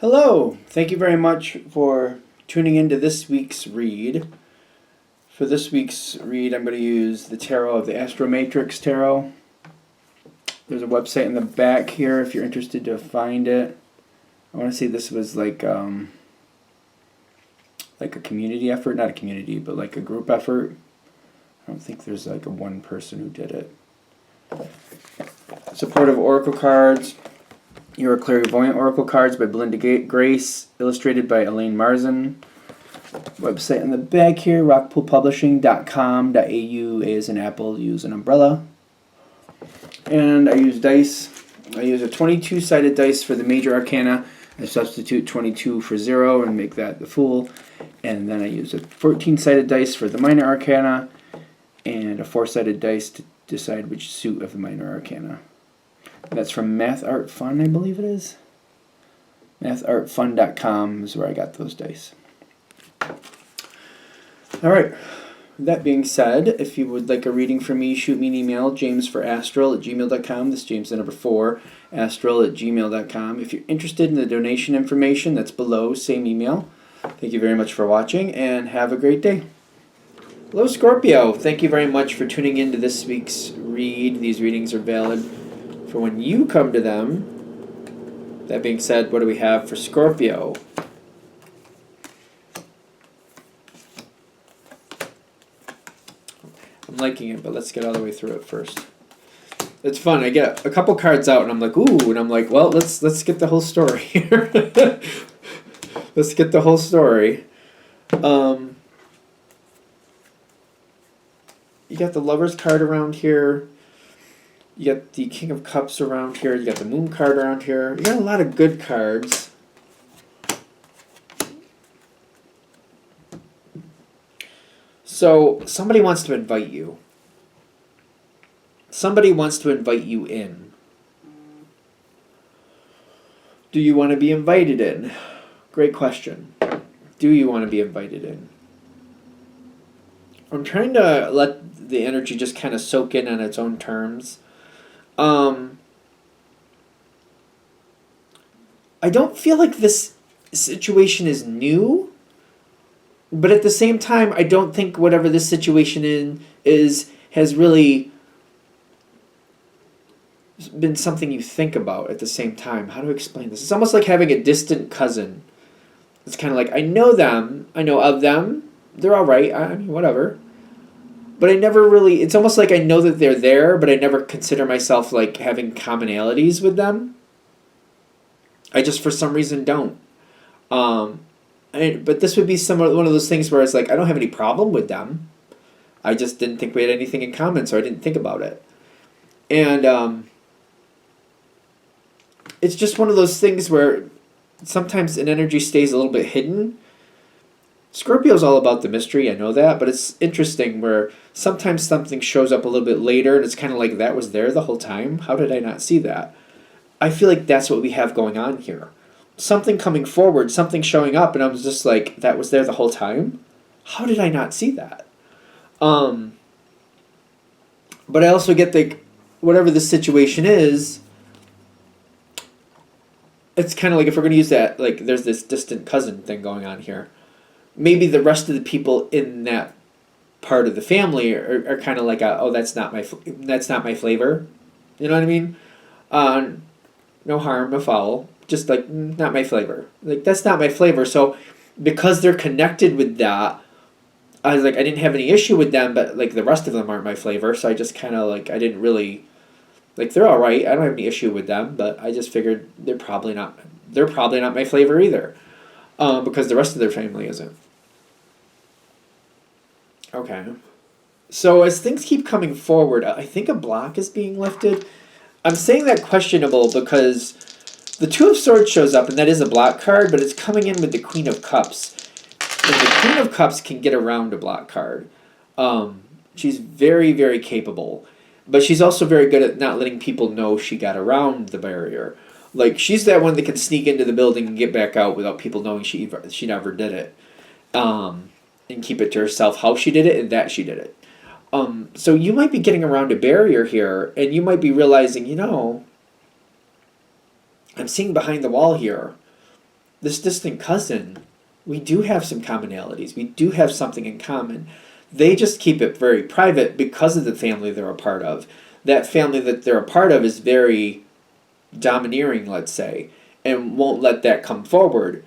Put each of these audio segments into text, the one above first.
Hello! Thank you very much for tuning into this week's read. For this week's read, I'm going to use the tarot of the Astromatrix Tarot. There's a website in the back here if you're interested to find it. I want to say this was like a community effort, not a community, but like a group effort. I don't think there's like a one person who did it. Supportive Oracle cards. Your Clairvoyant Oracle cards by Belinda Grace, illustrated by Elaine Marzin. Website in the back here, rockpoolpublishing.com.au, A as in apple, U as an umbrella. And I use dice. I use a 22-sided dice for the major arcana. I substitute 22 for 0 and make that the Fool. And then I use a 14-sided dice for the minor arcana and a 4-sided dice to decide which suit of the minor arcana. That's from Math Art Fun, I believe it is. MathArtFun.com is where I got those dice. Alright, with that being said, if you would like a reading from me, shoot me an email, jamesforastral@gmail.com. This is James the number 4, astral@gmail.com. If you're interested in the donation information, that's below, same email. Thank you very much for watching, and have a great day. Hello, Scorpio. Thank you very much for tuning in to this week's read. These readings are valid for when you come to them. That being said, what do we have for Scorpio? I'm liking it, but let's get all the way through it first. It's fun. I get a couple cards out, and I'm like, ooh, and I'm like, well, let's get the whole story here. Let's get the whole story. You got the Lover's card around here. You got the King of Cups around here. You got the Moon card around here. You got a lot of good cards. So, somebody wants to invite you. Somebody wants to invite you in. Do you want to be invited in? Great question. Do you want to be invited in? I'm trying to let the energy just kind of soak in on its own terms. I don't feel like this situation is new, but at the same time, I don't think whatever this situation has really been something you think about at the same time. How do I explain this? It's almost like having a distant cousin. It's kind of like, I know them, I know of them, they're all right, I mean, whatever. But I never really, it's almost like I know that they're there, but I never consider myself like having commonalities with them. I just, for some reason, don't. But this would be one of those things where it's like, I don't have any problem with them. I just didn't think we had anything in common, so I didn't think about it. And it's just one of those things where sometimes an energy stays a little bit hidden. Scorpio's all about the mystery, I know that, but it's interesting where sometimes something shows up a little bit later and it's kind of like, that was there the whole time? How did I not see that? I feel like that's what we have going on here. Something coming forward, something showing up, and I was just like, that was there the whole time? How did I not see that? But I also get the, whatever the situation is, it's kind of like, if we're going to use that, like, there's this distant cousin thing going on here. Maybe the rest of the people in that part of the family are kind of like, oh, that's not my flavor. You know what I mean? No harm, no foul. Just like, not my flavor. Like, that's not my flavor. So because they're connected with that, I was like, I didn't have any issue with them, but like the rest of them aren't my flavor. So I just kind of like, I didn't really, like, they're all right. I don't have any issue with them, but I just figured they're probably not my flavor either. Because the rest of their family isn't. Okay. So as things keep coming forward, I think a block is being lifted. I'm saying that questionable because the Two of Swords shows up, and that is a block card, but it's coming in with the Queen of Cups. And the Queen of Cups can get around a block card. She's very, very capable. But she's also very good at not letting people know she got around the barrier. Like, she's that one that can sneak into the building and get back out without people knowing she never did it. And keep it to herself how she did it and that she did it. So you might be getting around a barrier here, and you might be realizing, I'm seeing behind the wall here. this distant cousin, we do have some commonalities. We do have something in common. They just keep it very private because of the family they're a part of. That family that they're a part of is very domineering, let's say, and won't let that come forward.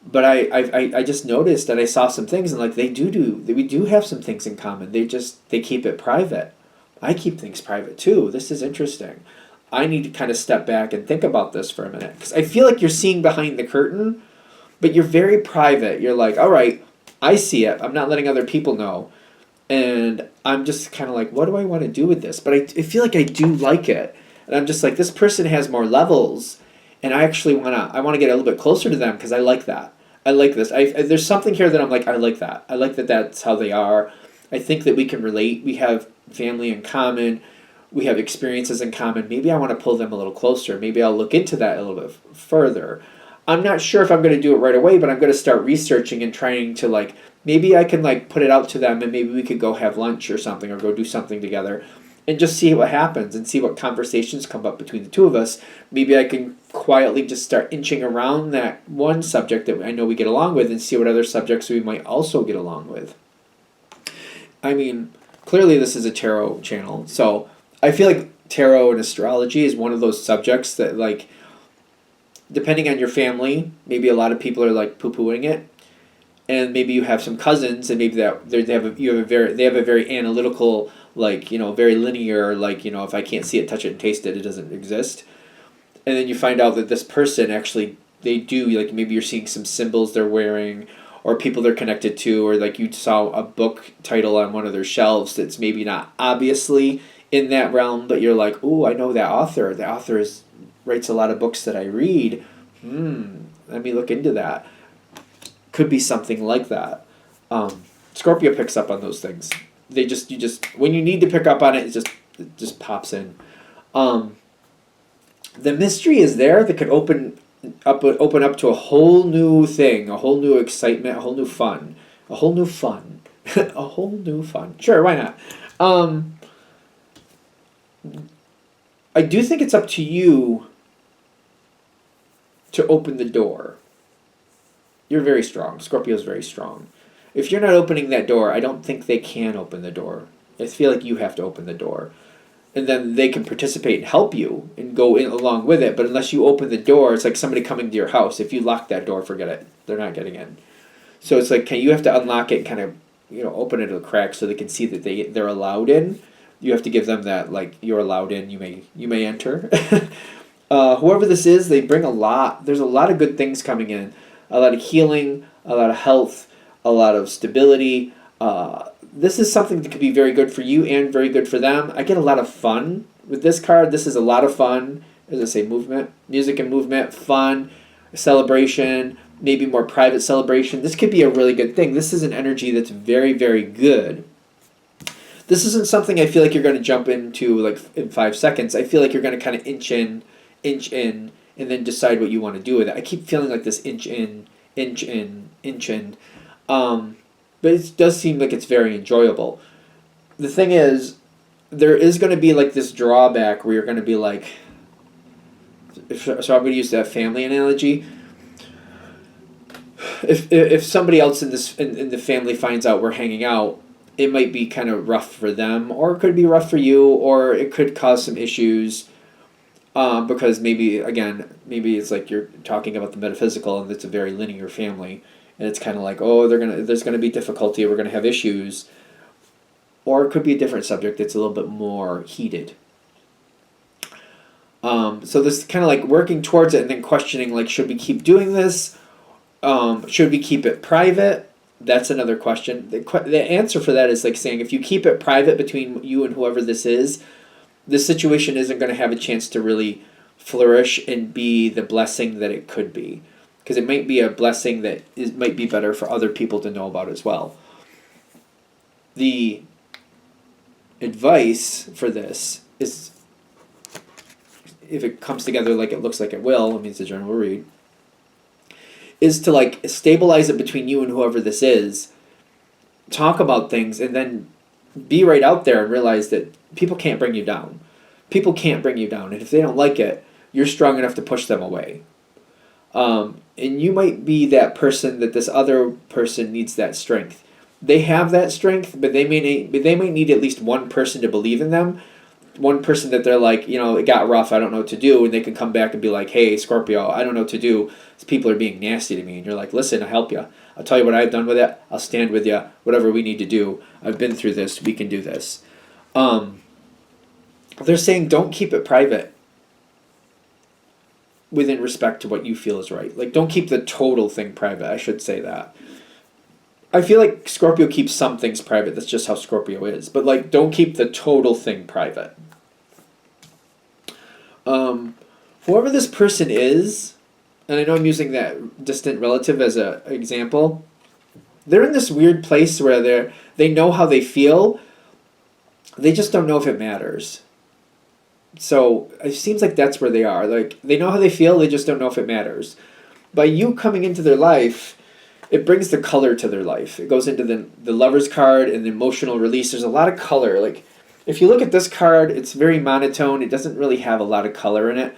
But I just noticed that I saw some things, and like we do have some things in common. They keep it private. I keep things private too. This is interesting. I need to kind of step back and think about this for a minute, because I feel like you're seeing behind the curtain, but you're very private. You're like, all right, I see it. I'm not letting other people know. And I'm just kind of like, what do I want to do with this? But I feel like I do like it. And I'm just like, this person has more levels, and I actually want to get a little bit closer to them because I like that. I like this. There's something here that I'm like, I like that. I like that that's how they are. I think that we can relate. We have family in common. We have experiences in common. Maybe I want to pull them a little closer. Maybe I'll look into that a little bit further. I'm not sure if I'm going to do it right away, but I'm going to start researching and trying to like, maybe I can like put it out to them, and maybe we could go have lunch or something, or go do something together and just see what happens and see what conversations come up between the two of us. Maybe I can quietly just start inching around that one subject that I know we get along with, and see what other subjects we might also get along with. I mean, clearly this is a tarot channel, so I feel like tarot and astrology is one of those subjects that, like, depending on your family, maybe a lot of people are like poo-pooing it, and maybe you have some cousins, and maybe they have a very analytical, like, you know, very linear, like, you know, if I can't see it, touch it, and taste it, it doesn't exist. And then you find out that this person actually, they do, like, maybe you're seeing some symbols they're wearing, or people they're connected to, or like you saw a book title on one of their shelves that's maybe not obviously in that realm, but you're like, ooh, I know that author. The author writes a lot of books that I read. Let me look into that. Could be something like that. Scorpio picks up on those things. You just when you need to pick up on it, it just pops in. The mystery is there that could open up to a whole new thing, a whole new excitement, a whole new fun, a whole new fun. Sure, why not? I do think it's up to you to open the door. You're very strong. Scorpio's very strong. If you're not opening that door, I don't think they can open the door. I feel like you have to open the door. And then they can participate and help you and go in along with it. But unless you open the door, it's like somebody coming to your house. If you lock that door, forget it. They're not getting in. So it's like, you have to unlock it and kind of, you know, open it a crack so they can see that they're allowed in. You have to give them that, like, you're allowed in, you may enter. Whoever this is, they bring a lot. There's a lot of good things coming in. A lot of healing, a lot of health, a lot of stability. This is something that could be very good for you and very good for them. I get a lot of fun with this card. This is a lot of fun. As I say, movement, music and movement, fun, celebration, maybe more private celebration. This could be a really good thing. This is an energy that's very, very good. This isn't something I feel like you're going to jump into like in 5 seconds. I feel like you're going to kind of inch in, and then decide what you want to do with it. I keep feeling like this inch in. But it does seem like it's very enjoyable. The thing is, there is going to be like this drawback where you're going to be like, so I'm going to use that family analogy. If somebody else in the family finds out we're hanging out, it might be kind of rough for them, or it could be rough for you, or it could cause some issues. Because maybe it's like you're talking about the metaphysical, and it's a very linear family, and it's kind of like, oh, there's gonna be difficulty, we're gonna have issues, or it could be a different subject that's a little bit more heated. So this kind of like working towards it and then questioning, like, should we keep doing this? Should we keep it private? That's another question. The answer for that is like saying, if you keep it private between you and whoever this is, this situation isn't going to have a chance to really flourish and be the blessing that it could be. Because it might be a blessing that might be better for other people to know about as well. The advice for this is, if it comes together like it looks like it will, it means the general read, is to like stabilize it between you and whoever this is, talk about things, and then be right out there and realize that people can't bring you down. People can't bring you down, and if they don't like it, you're strong enough to push them away. And you might be that person that this other person needs that strength. They have that strength, but they might need at least one person to believe in them. One person that they're like, it got rough, I don't know what to do, and they can come back and be like, hey, Scorpio, I don't know what to do. These people are being nasty to me. And you're like, listen, I'll help you. I'll tell you what I've done with it. I'll stand with you. Whatever we need to do. I've been through this. We can do this. They're saying don't keep it private within respect to what you feel is right. Like, don't keep the total thing private. I should say that. I feel like Scorpio keeps some things private. That's just how Scorpio is. But, like, don't keep the total thing private. Whoever this person is, and I know I'm using that distant relative as an example, they're in this weird place where they know how they feel. They just don't know if it matters. So it seems like that's where they are. Like, they know how they feel, they just don't know if it matters. By you coming into their life, it brings the color to their life. It goes into the Lover's card and the emotional release. There's a lot of color. Like, if you look at this card, it's very monotone. It doesn't really have a lot of color in it.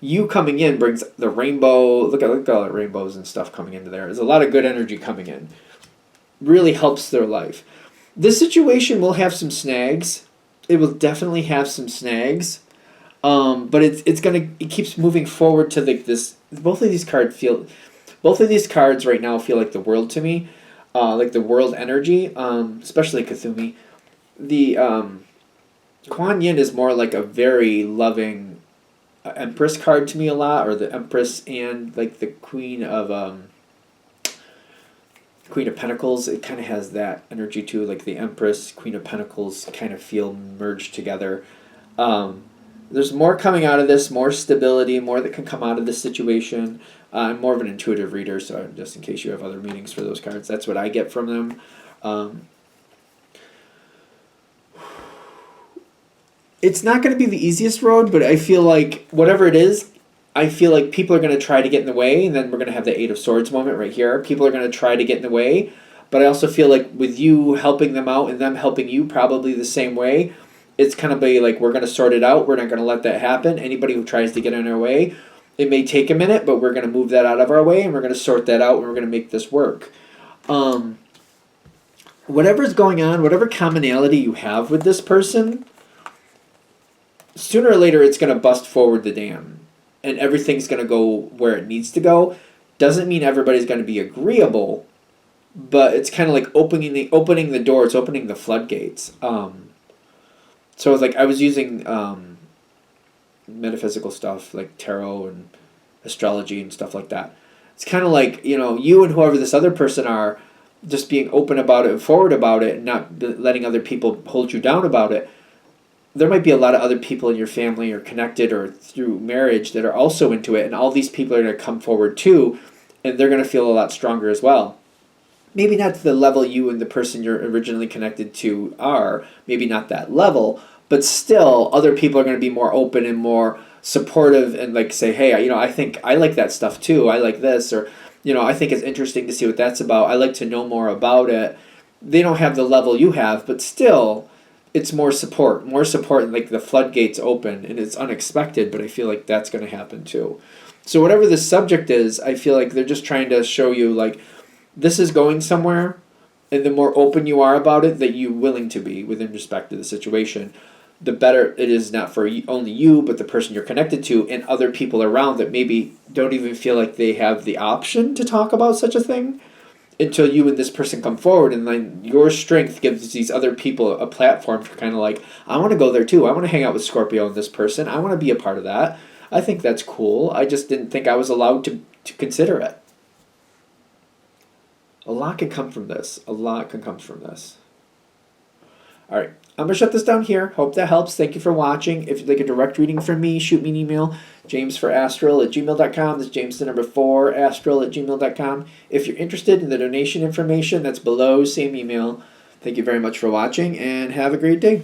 You coming in brings the rainbow. Look at all the rainbows and stuff coming into there. There's a lot of good energy coming in. Really helps their life. This situation will have some snags. It will definitely have some snags. But it keeps moving forward to this. Both of these cards right now feel like the world to me, like the world energy. Especially Kathumi. The Kuan Yin is more like a very loving Empress card to me a lot, or the Empress and like the Queen of Pentacles. It kind of has that energy too, like the Empress, Queen of Pentacles kind of feel merged together. There's more coming out of this, more stability, more that can come out of this situation. I'm more of an intuitive reader, so just in case you have other meanings for those cards, that's what I get from them. It's not going to be the easiest road, but I feel like whatever it is, I feel like people are going to try to get in the way, and then we're going to have the Eight of Swords moment right here. People are going to try to get in the way, but I also feel like with you helping them out and them helping you probably the same way, it's kind of be like, we're going to sort it out. We're not going to let that happen. Anybody who tries to get in our way, it may take a minute, but we're going to move that out of our way, and we're going to sort that out, and we're going to make this work. Whatever's going on, whatever commonality you have with this person, sooner or later it's going to bust forward the dam, and everything's going to go where it needs to go. Doesn't mean everybody's going to be agreeable, but it's kind of like opening the doors, opening the floodgates. So it's like I was using metaphysical stuff like tarot and astrology and stuff like that. It's kind of like, you and whoever this other person are just being open about it and forward about it, and not letting other people hold you down about it. There might be a lot of other people in your family or connected or through marriage that are also into it, and all these people are going to come forward too, and they're going to feel a lot stronger as well. Maybe not to the level you and the person you're originally connected to are, maybe not that level, but still other people are going to be more open and more supportive and like say, hey, I think I like that stuff too. I like this, or, I think it's interesting to see what that's about. I like to know more about it. They don't have the level you have, but still it's more support, and like the floodgates open, and it's unexpected, but I feel like that's going to happen too. So whatever the subject is, I feel like they're just trying to show you like this is going somewhere, and the more open you are about it that you're willing to be within respect to the situation, the better it is, not for only you, but the person you're connected to and other people around that maybe don't even feel like they have the option to talk about such a thing until you and this person come forward, and then your strength gives these other people a platform for kind of like, I want to go there too. I want to hang out with Scorpio and this person. I want to be a part of that. I think that's cool. I just didn't think I was allowed to consider it. A lot can come from this. All right. I'm going to shut this down here. Hope that helps. Thank you for watching. If you'd like a direct reading from me, shoot me an email, jamesforastral@gmail.com. That's James the number 4, astral@gmail.com. If you're interested in the donation information, that's below, same email. Thank you very much for watching, and have a great day.